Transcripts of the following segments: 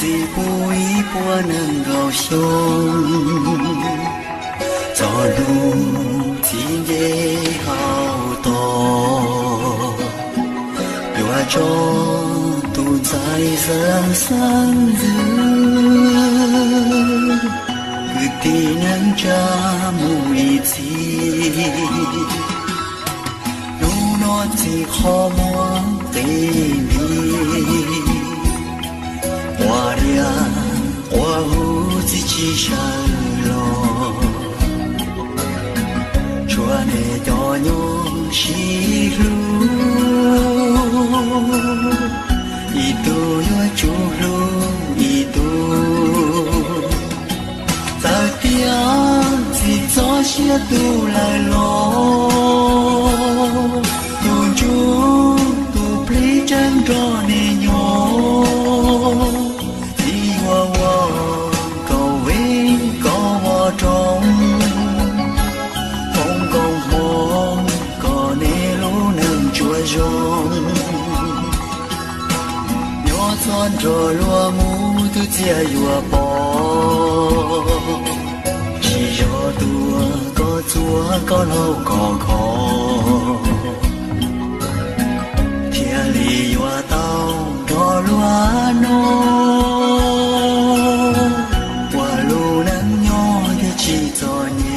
一步一步能够行，走路天嘅好多，有種都在身上子，佢哋能着每一次，路諾只可望對你。我无自己上路，穿的多牛西路，一度有主路一度，在边只做些都来咯，都住都陪真着你牛。中风公梦có nê lũ nâng chua rong nhỏ son trò lúa mù tu chia yua bò chỉ cho tua có chúa có lâu có khó thia lì yua tao trò lúa nô chỉ cho nhé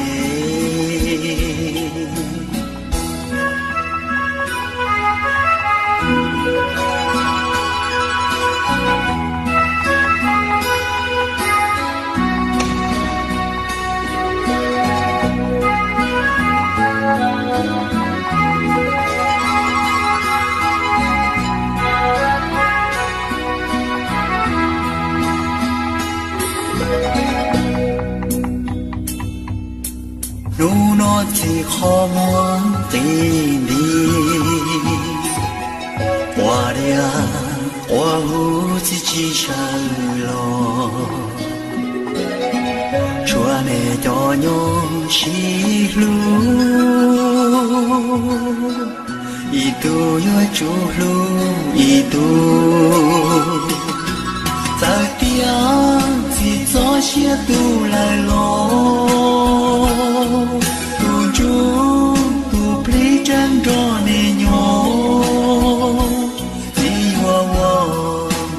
路諾只可望對你，我無自己上路，穿的多牛西路，一度有主路一度，在邊只做些都來咯。都住都陪真着你牛，你我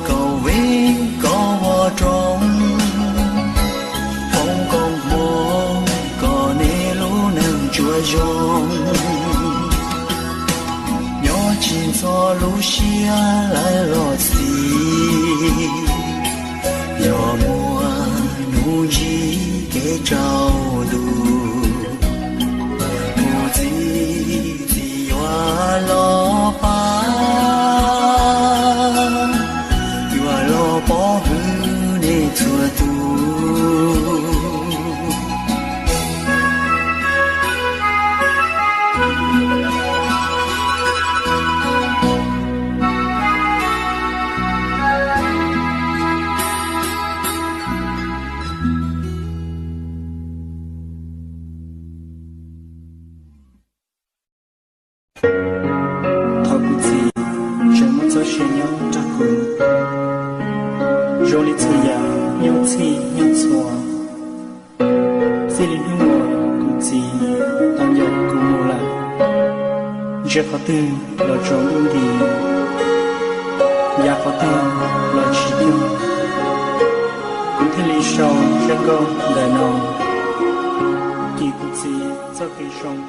高位高我中，风公梦高你路能着用，鸟亲做路下来落西，鸟莫努力给找路。lo pa yua lo po hu ne chua tu je có tư lo trốn ung đi ya có tư lo chỉ tiêu cũng thế lý sau chân công đại nòng kỳ cũng gì cho kỳ sông